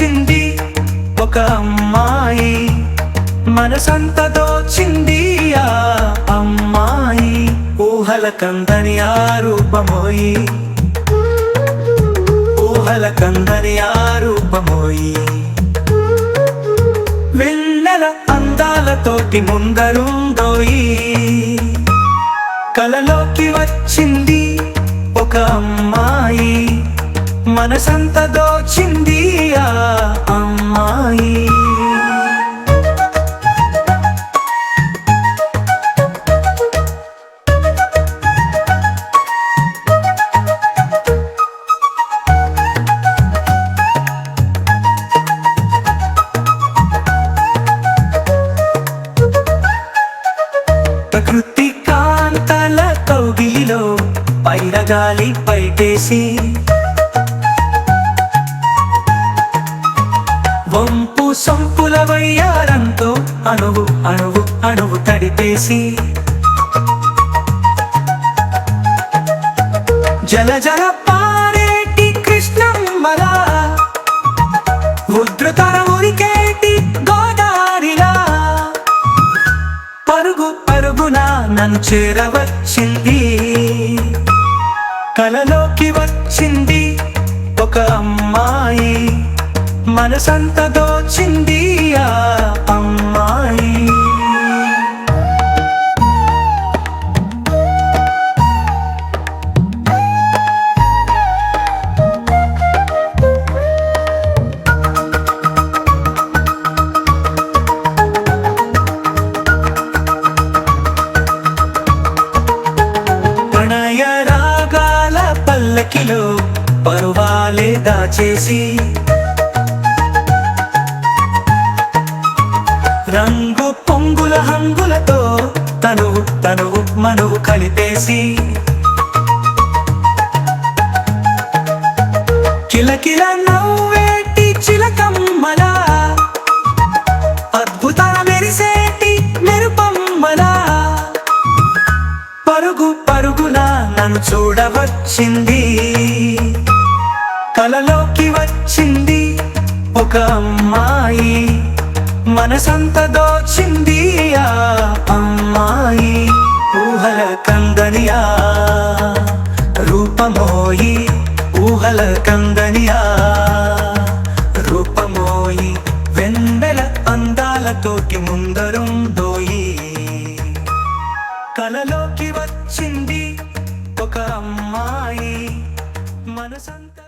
వచ్చింది ఒక అమ్మాయి, మనసంతా దోచింది ఆ అమ్మాయి. ఊహల కందని ఆ రూపమోయి, ఊహల కందని ఆ రూపమోయి. వెన్నెల అందాలతోటి ముందరుందోయి, కలలోకి వచ్చింది ఒక అమ్మాయి, మనసంతా దోచింది ఆ అమ్మాయి. ప్రకృతి కాంతల కౌగిలిలో పైరగాలి పైటేసి, వంపు సొంపుల వయ్యారంతో అణువు అణువు అణువు తడిపేసి, జల జల పారేటి కృష్ణమ్మలా, ఉధృతర ఉరికేటి గోదారిలా, పరుగు పరుగున నన్ను చేరవచ్చింది, కలలోకి వచ్చింది ఒక అమ్మాయి, మనసంతా దోచింది ఆ అమ్మాయి. ప్రణయ రాగాల పల్లకిలో పరువాలే దాచేసి, రంగు పొంగుల హంగులతో తనువు తనువు మనువు కలిపేసి, కిలకిల నవ్వేటి చిలకమ్మలా, అద్భుతాల మెరిసేటి మెరుపమ్మలా, పరుగు పరుగున నన్ను చూడవచ్చింది, కలలోకి వచ్చింది ఒక అమ్మాయి, మనసంతా దోచింది ఆ అమ్మాయి. ఊహల కందని ఆ రూపమోయి, ఊహల కందని ఆ రూపమోయి. వెన్నెల అందాలతోటి ముందరుందోయి, కలలోకి వచ్చింది ఒక అమ్మాయి, మనసంతా